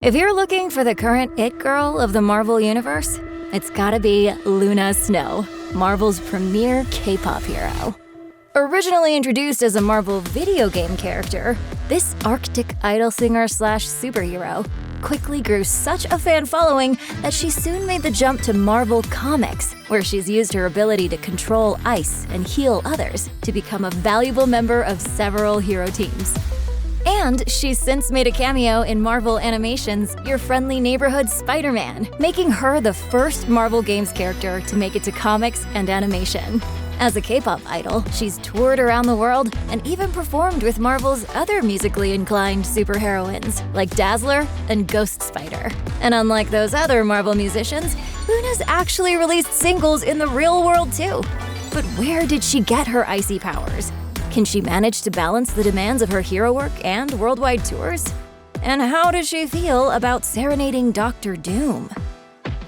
If you're looking for the current it girl of the Marvel Universe, it's gotta be Luna Snow, Marvel's premier K-pop hero. Originally introduced as a Marvel video game character, this Arctic idol singer/superhero quickly grew such a fan following that she soon made the jump to Marvel Comics, where she's used her ability to control ice and heal others to become a valuable member of several hero teams. And she's since made a cameo in Marvel Animation's Your Friendly Neighborhood Spider-Man, making her the first Marvel Games character to make it to comics and animation. As a K-pop idol, she's toured around the world and even performed with Marvel's other musically inclined superheroines, like Dazzler and Ghost Spider. And unlike those other Marvel musicians, Luna's actually released singles in the real world too. But where did she get her icy powers? Can she manage to balance the demands of her hero work and worldwide tours? And how does she feel about serenading Dr. Doom?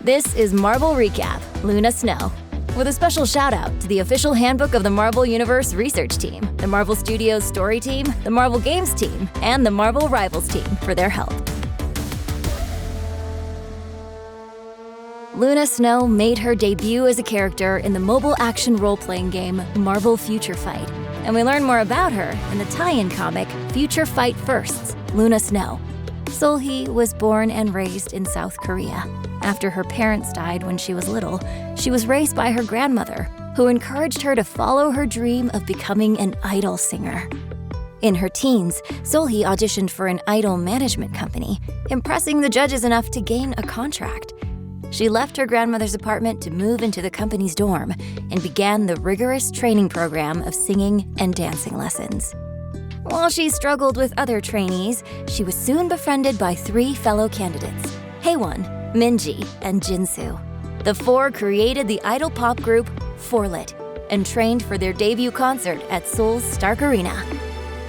This is Marvel Recap, Luna Snow, with a special shout-out to the official handbook of the Marvel Universe research team, the Marvel Studios story team, the Marvel Games team, and the Marvel Rivals team for their help. Luna Snow made her debut as a character in the mobile action role-playing game Marvel Future Fight, and we learn more about her in the tie-in comic Future Fight Firsts, Luna Snow. Seol-hee was born and raised in South Korea. After her parents died when she was little, she was raised by her grandmother, who encouraged her to follow her dream of becoming an idol singer. In her teens, Seol-hee auditioned for an idol management company, impressing the judges enough to gain a contract. She left her grandmother's apartment to move into the company's dorm and began the rigorous training program of singing and dancing lessons. While she struggled with other trainees, she was soon befriended by 3 fellow candidates, Haewon, Minji, and Jinsu. The 4 created the idol pop group Forlit and trained for their debut concert at Seoul's Stark Arena.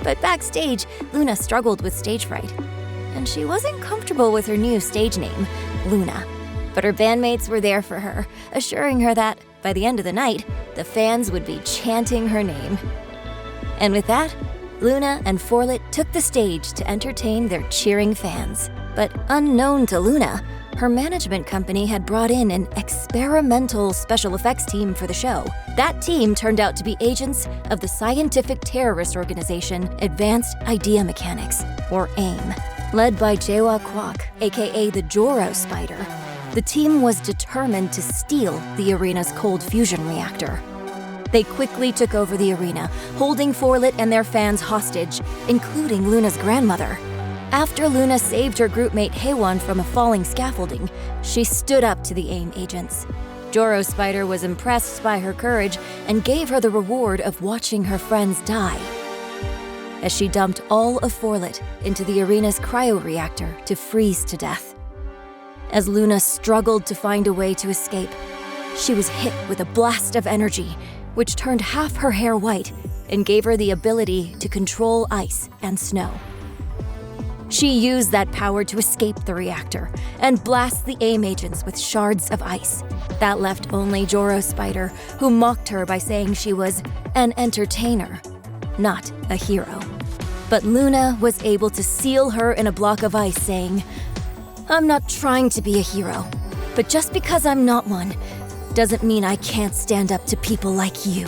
But backstage, Luna struggled with stage fright, and she wasn't comfortable with her new stage name, Luna. But her bandmates were there for her, assuring her that, by the end of the night, the fans would be chanting her name. And with that, Luna and Forlit took the stage to entertain their cheering fans. But unknown to Luna, her management company had brought in an experimental special effects team for the show. That team turned out to be agents of the scientific terrorist organization Advanced Idea Mechanics, or AIM, led by Jae-hwa Kwak, aka the Joro Spider. The team was determined to steal the arena's cold fusion reactor. They quickly took over the arena, holding Forlit and their fans hostage, including Luna's grandmother. After Luna saved her groupmate Haewon from a falling scaffolding, she stood up to the AIM agents. Joro Spider was impressed by her courage and gave her the reward of watching her friends die, as she dumped all of Forlit into the arena's cryoreactor to freeze to death. As Luna struggled to find a way to escape, she was hit with a blast of energy, which turned half her hair white and gave her the ability to control ice and snow. She used that power to escape the reactor and blast the AIM agents with shards of ice. That left only Joro Spider, who mocked her by saying she was an entertainer, not a hero. But Luna was able to seal her in a block of ice, saying, "I'm not trying to be a hero, but just because I'm not one doesn't mean I can't stand up to people like you."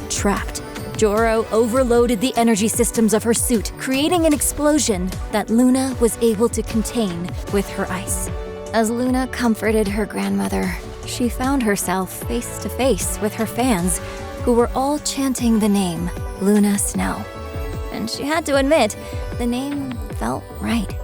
Trapped, Joro overloaded the energy systems of her suit, creating an explosion that Luna was able to contain with her ice. As Luna comforted her grandmother, she found herself face to face with her fans, who were all chanting the name Luna Snow. And she had to admit, the name felt right.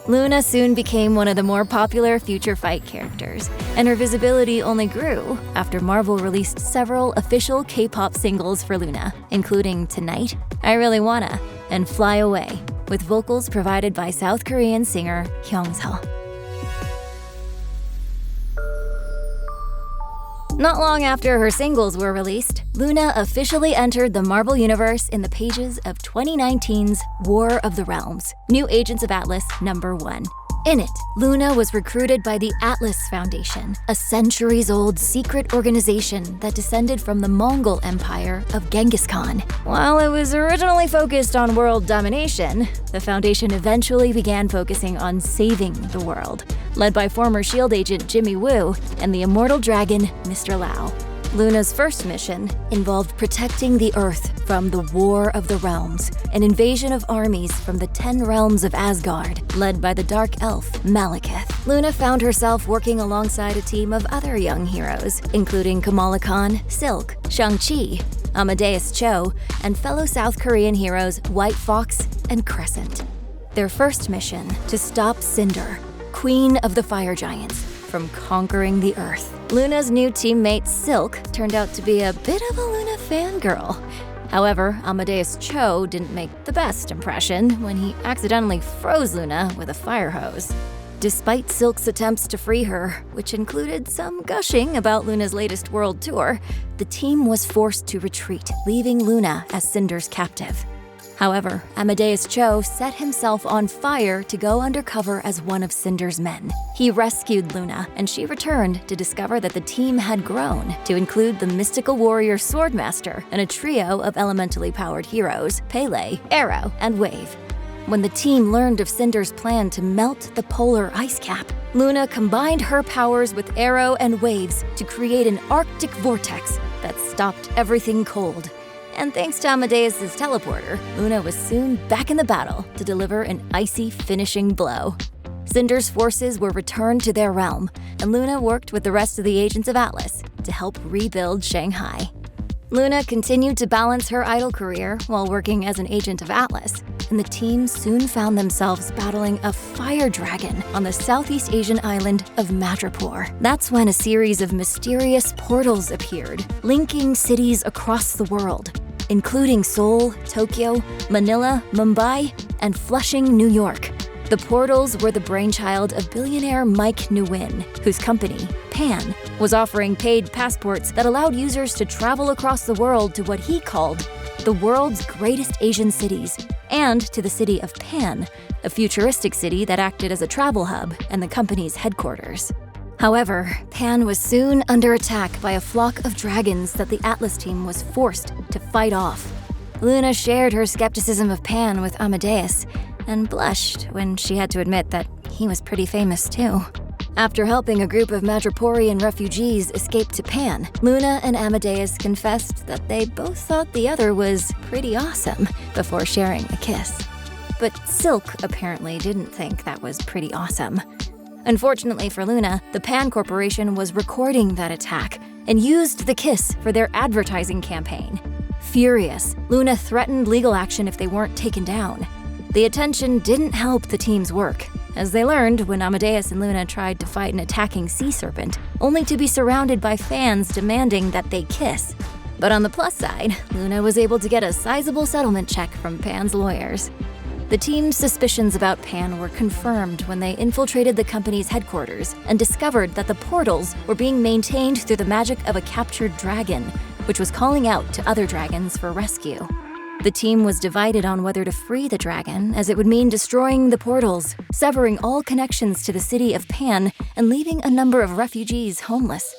Luna soon became one of the more popular Future Fight characters, and her visibility only grew after Marvel released several official K-pop singles for Luna, including Tonight, I Really Wanna, and Fly Away, with vocals provided by South Korean singer Hyungseo. Not long after her singles were released, Luna officially entered the Marvel Universe in the pages of 2019's War of the Realms, New Agents of Atlas #1. In it, Luna was recruited by the Atlas Foundation, a centuries-old secret organization that descended from the Mongol Empire of Genghis Khan. While it was originally focused on world domination, the Foundation eventually began focusing on saving the world, led by former S.H.I.E.L.D. agent Jimmy Woo and the immortal dragon Mr. Lao. Luna's first mission involved protecting the Earth from the War of the Realms, an invasion of armies from the 10 realms of Asgard, led by the dark elf Malekith. Luna found herself working alongside a team of other young heroes, including Kamala Khan, Silk, Shang-Chi, Amadeus Cho, and fellow South Korean heroes White Fox and Crescent. Their first mission: to stop Cinder, Queen of the Fire Giants, from conquering the Earth. Luna's new teammate, Silk, turned out to be a bit of a Luna fangirl. However, Amadeus Cho didn't make the best impression when he accidentally froze Luna with a fire hose. Despite Silk's attempts to free her, which included some gushing about Luna's latest world tour, the team was forced to retreat, leaving Luna as Cinder's captive. However, Amadeus Cho set himself on fire to go undercover as one of Cinder's men. He rescued Luna, and she returned to discover that the team had grown to include the mystical warrior Swordmaster and a trio of elementally powered heroes, Pele, Arrow, and Wave. When the team learned of Cinder's plan to melt the polar ice cap, Luna combined her powers with Arrow and Waves to create an Arctic vortex that stopped everything cold. And thanks to Amadeus' teleporter, Luna was soon back in the battle to deliver an icy finishing blow. Cinder's forces were returned to their realm, and Luna worked with the rest of the agents of Atlas to help rebuild Shanghai. Luna continued to balance her idol career while working as an agent of Atlas, and the team soon found themselves battling a fire dragon on the Southeast Asian island of Madripoor. That's when a series of mysterious portals appeared, linking cities across the world, including Seoul, Tokyo, Manila, Mumbai, and Flushing, New York. The portals were the brainchild of billionaire Mike Nguyen, whose company, Pan, was offering paid passports that allowed users to travel across the world to what he called the world's greatest Asian cities, and to the city of Pan, a futuristic city that acted as a travel hub and the company's headquarters. However, Pan was soon under attack by a flock of dragons that the Atlas team was forced to fight off. Luna shared her skepticism of Pan with Amadeus, and blushed when she had to admit that he was pretty famous too. After helping a group of Madripoorian refugees escape to Pan, Luna and Amadeus confessed that they both thought the other was pretty awesome before sharing a kiss. But Silk apparently didn't think that was pretty awesome. Unfortunately for Luna, the Pan Corporation was recording that attack and used the kiss for their advertising campaign. Furious, Luna threatened legal action if they weren't taken down. The attention didn't help the team's work, as they learned when Amadeus and Luna tried to fight an attacking sea serpent, only to be surrounded by fans demanding that they kiss. But on the plus side, Luna was able to get a sizable settlement check from Pan's lawyers. The team's suspicions about Pan were confirmed when they infiltrated the company's headquarters and discovered that the portals were being maintained through the magic of a captured dragon, which was calling out to other dragons for rescue. The team was divided on whether to free the dragon, as it would mean destroying the portals, severing all connections to the city of Pan, and leaving a number of refugees homeless.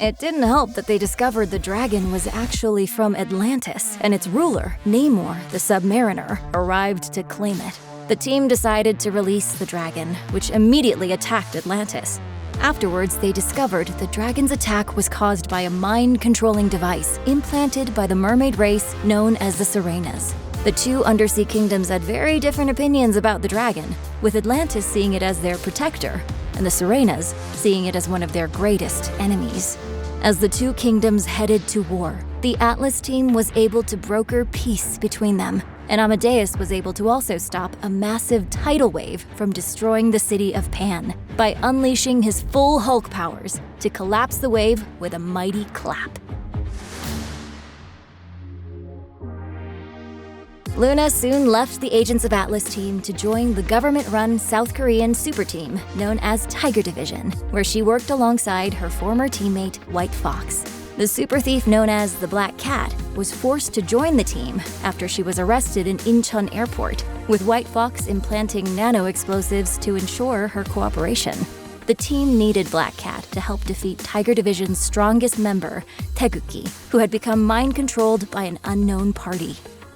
It didn't help that they discovered the dragon was actually from Atlantis, and its ruler, Namor the Submariner, arrived to claim it. The team decided to release the dragon, which immediately attacked Atlantis. Afterwards, they discovered the dragon's attack was caused by a mind-controlling device implanted by the mermaid race known as the Sirenas. The two undersea kingdoms had very different opinions about the dragon, with Atlantis seeing it as their protector, and the Sirenas seeing it as one of their greatest enemies. As the two kingdoms headed to war, the Atlas team was able to broker peace between them, and Amadeus was able to also stop a massive tidal wave from destroying the city of Pan by unleashing his full Hulk powers to collapse the wave with a mighty clap. Luna soon left the Agents of Atlas team to join the government-run South Korean super team known as Tiger Division, where she worked alongside her former teammate White Fox. The super thief known as the Black Cat was forced to join the team after she was arrested in Incheon Airport, with White Fox implanting nano-explosives to ensure her cooperation. The team needed Black Cat to help defeat Tiger Division's strongest member, Taeguki, who had become mind-controlled by an unknown party.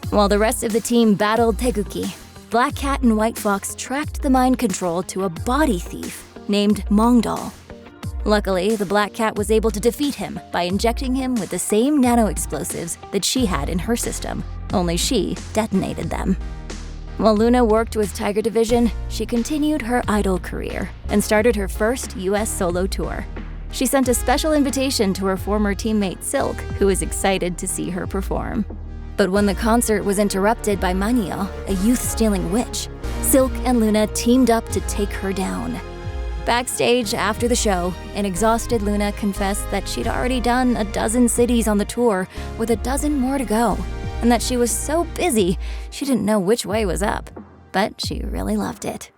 While the rest of the team battled Taeguki, Black Cat and White Fox tracked the mind control to a body thief named Mongdal. Luckily, the Black Cat was able to defeat him by injecting him with the same nano-explosives that she had in her system, only she detonated them. While Luna worked with Tiger Division, she continued her idol career and started her first US solo tour. She sent a special invitation to her former teammate Silk, who was excited to see her perform. But when the concert was interrupted by Manio, a youth-stealing witch, Silk and Luna teamed up to take her down. Backstage after the show, an exhausted Luna confessed that she'd already done a dozen cities on the tour with a dozen more to go, and that she was so busy she didn't know which way was up, but she really loved it.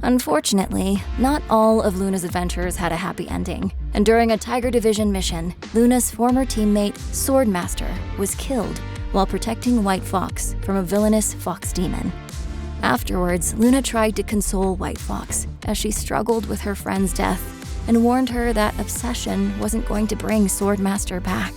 Unfortunately, not all of Luna's adventures had a happy ending, and during a Tiger Division mission, Luna's former teammate, Swordmaster, was killed while protecting White Fox from a villainous fox demon. Afterwards, Luna tried to console White Fox as she struggled with her friend's death and warned her that obsession wasn't going to bring Swordmaster back.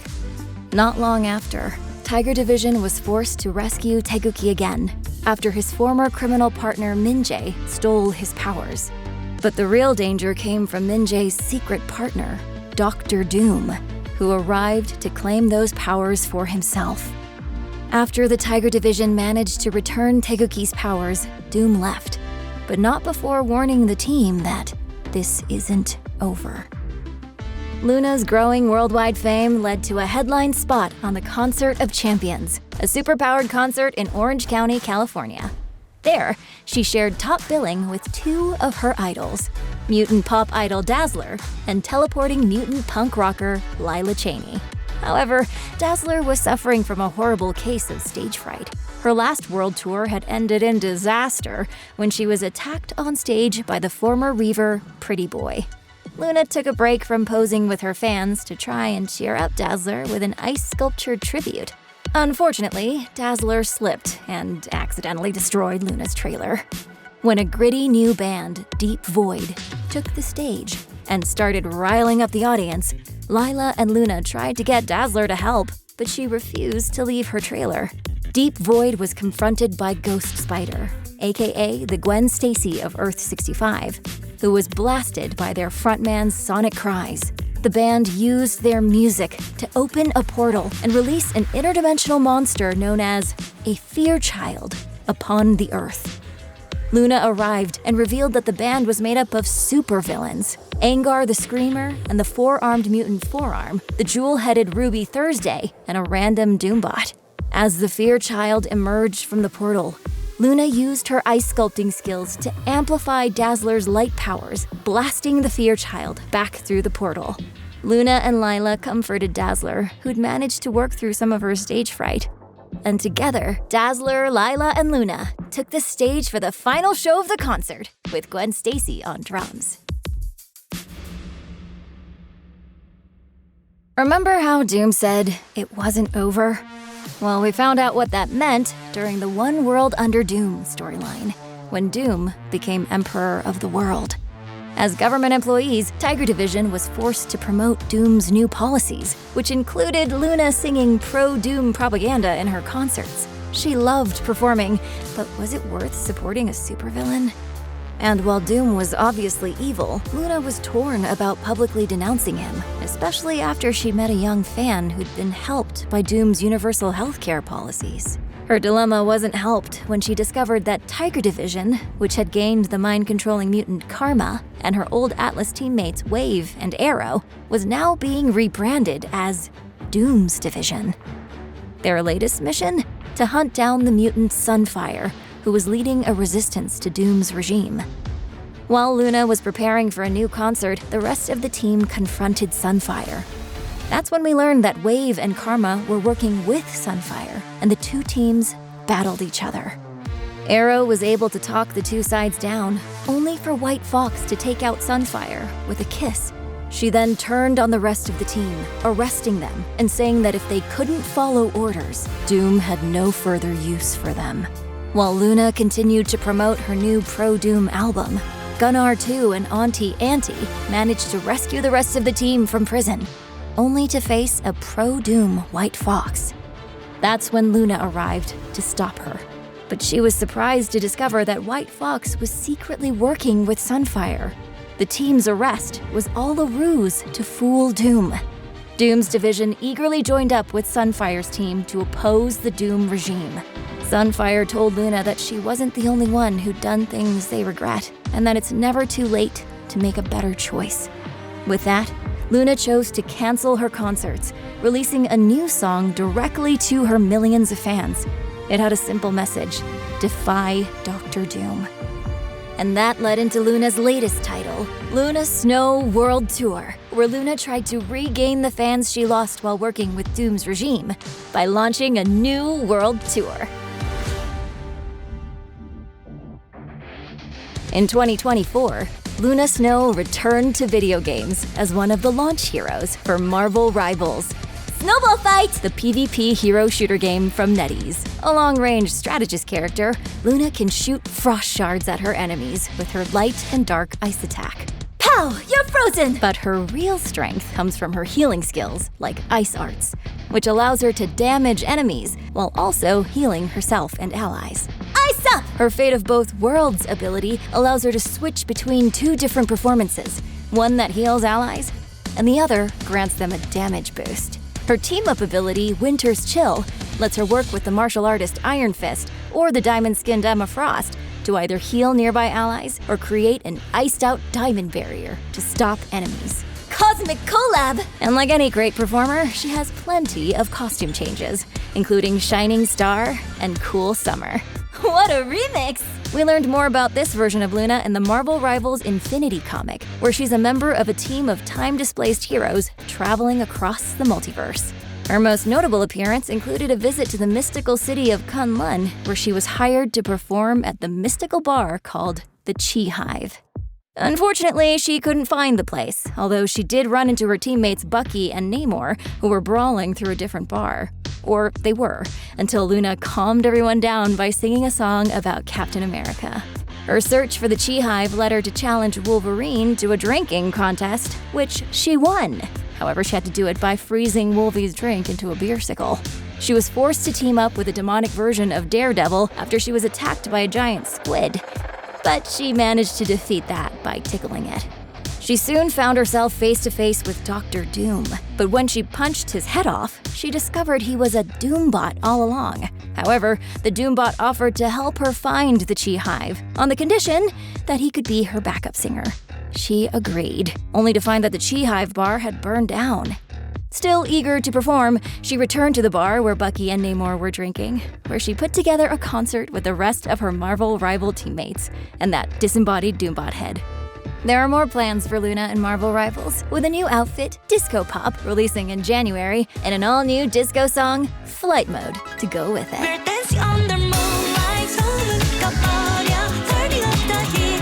Not long after, Tiger Division was forced to rescue Taeguki again after his former criminal partner Min-jae stole his powers. But the real danger came from Min-jae's secret partner, Dr. Doom, who arrived to claim those powers for himself. After the Tiger Division managed to return Taeguki's powers, Doom left, but not before warning the team that this isn't over. Luna's growing worldwide fame led to a headline spot on the Concert of Champions, a superpowered concert in Orange County, California. There, she shared top billing with two of her idols, mutant pop idol Dazzler and teleporting mutant punk rocker Lila Cheney. However, Dazzler was suffering from a horrible case of stage fright. Her last world tour had ended in disaster when she was attacked on stage by the former Reaver, Pretty Boy. Luna took a break from posing with her fans to try and cheer up Dazzler with an ice-sculptured tribute. Unfortunately, Dazzler slipped and accidentally destroyed Luna's trailer. When a gritty new band, Deep Void, took the stage and started riling up the audience, Lila and Luna tried to get Dazzler to help, but she refused to leave her trailer. Deep Void was confronted by Ghost Spider, aka the Gwen Stacy of Earth 65, who was blasted by their frontman's sonic cries. The band used their music to open a portal and release an interdimensional monster known as a Fear Child upon the Earth. Luna arrived and revealed that the band was made up of supervillains, Angar the Screamer and the four-armed mutant Forearm, the jewel-headed Ruby Thursday, and a random Doombot. As the Fear Child emerged from the portal, Luna used her ice sculpting skills to amplify Dazzler's light powers, blasting the Fear Child back through the portal. Luna and Lila comforted Dazzler, who'd managed to work through some of her stage fright. And together, Dazzler, Lila, and Luna took the stage for the final show of the concert, with Gwen Stacy on drums. Remember how Doom said it wasn't over? Well, we found out what that meant during the One World Under Doom storyline, when Doom became Emperor of the World. As government employees, Tiger Division was forced to promote Doom's new policies, which included Luna singing pro-Doom propaganda in her concerts. She loved performing, but was it worth supporting a supervillain? And while Doom was obviously evil, Luna was torn about publicly denouncing him, especially after she met a young fan who'd been helped by Doom's universal healthcare policies. Her dilemma wasn't helped when she discovered that Tiger Division, which had gained the mind-controlling mutant Karma, and her old Atlas teammates Wave and Arrow, was now being rebranded as Doom's Division. Their latest mission? To hunt down the mutant Sunfire, who was leading a resistance to Doom's regime. While Luna was preparing for a new concert, the rest of the team confronted Sunfire. That's when we learned that Wave and Karma were working with Sunfire, and the two teams battled each other. Arrow was able to talk the two sides down, only for White Fox to take out Sunfire with a kiss. She then turned on the rest of the team, arresting them and saying that if they couldn't follow orders, Doom had no further use for them. While Luna continued to promote her new pro-Doom album, Gunnar 2 and Auntie Auntie managed to rescue the rest of the team from prison, only to face a pro-Doom White Fox. That's when Luna arrived to stop her. But she was surprised to discover that White Fox was secretly working with Sunfire. The team's arrest was all a ruse to fool Doom. Doom's division eagerly joined up with Sunfire's team to oppose the Doom regime. Sunfire told Luna that she wasn't the only one who'd done things they regret, and that it's never too late to make a better choice. With that, Luna chose to cancel her concerts, releasing a new song directly to her millions of fans. It had a simple message: defy Dr. Doom. And that led into Luna's latest title, Luna Snow World Tour, where Luna tried to regain the fans she lost while working with Doom's regime by launching a new world tour. In 2024, Luna Snow returned to video games as one of the launch heroes for Marvel Rivals. Snowball Fight! The PvP hero shooter game from NetEase. A long-range strategist character, Luna can shoot frost shards at her enemies with her light and dark ice attack. Pow! You're frozen! But her real strength comes from her healing skills, like ice arts, which allows her to damage enemies while also healing herself and allies. Ice up! Her Fate of Both Worlds ability allows her to switch between two different performances, one that heals allies, and the other grants them a damage boost. Her team-up ability, Winter's Chill, lets her work with the martial artist Iron Fist or the diamond-skinned Emma Frost to either heal nearby allies or create an iced-out diamond barrier to stop enemies. Cosmic Collab! And like any great performer, she has plenty of costume changes, including Shining Star and Cool Summer. What a remix! We learned more about this version of Luna in the Marvel Rivals Infinity comic, where she's a member of a team of time-displaced heroes traveling across the multiverse. Her most notable appearance included a visit to the mystical city of Kunlun, where she was hired to perform at the mystical bar called the Chi Hive. Unfortunately, she couldn't find the place, although she did run into her teammates Bucky and Namor, who were brawling through a different bar. Or they were, until Luna calmed everyone down by singing a song about Captain America. Her search for the Chi Hive led her to challenge Wolverine to a drinking contest, which she won. However, she had to do it by freezing Wolvie's drink into a beersicle. She was forced to team up with a demonic version of Daredevil after she was attacked by a giant squid. But she managed to defeat that by tickling it. She soon found herself face-to-face with Dr. Doom, but when she punched his head off, she discovered he was a Doombot all along. However, the Doombot offered to help her find the Chi Hive, on the condition that he could be her backup singer. She agreed, only to find that the Chi Hive bar had burned down. Still eager to perform, she returned to the bar where Bucky and Namor were drinking, where she put together a concert with the rest of her Marvel Rival teammates and that disembodied Doombot head. There are more plans for Luna and Marvel Rivals, with a new outfit, Disco Pop, releasing in January, and an all-new disco song, Flight Mode, to go with it. We're dancing under moonlight, 소문이 꺼버려, turning up the heat,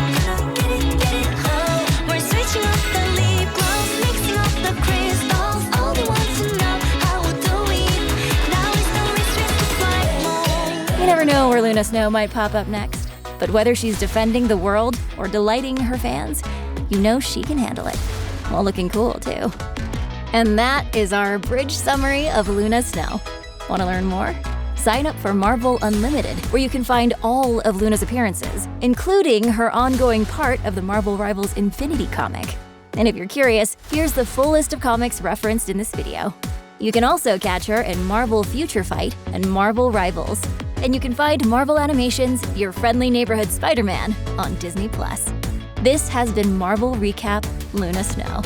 get it, oh. We're switching up the lip gloss, mixing up the crystals, all they want to know how we do it. Now it's the restrict to flight mode. You never know where Luna Snow might pop up next. But whether she's defending the world or delighting her fans, you know she can handle it, while looking cool too. And that is our bridge summary of Luna Snow. Want to learn more? Sign up for Marvel Unlimited, where you can find all of Luna's appearances, including her ongoing part of the Marvel Rivals Infinity comic. And if you're curious, here's the full list of comics referenced in this video. You can also catch her in Marvel Future Fight and Marvel Rivals. And you can find Marvel Animation's Your Friendly Neighborhood Spider-Man on Disney+. This has been Marvel Recap Luna Snow.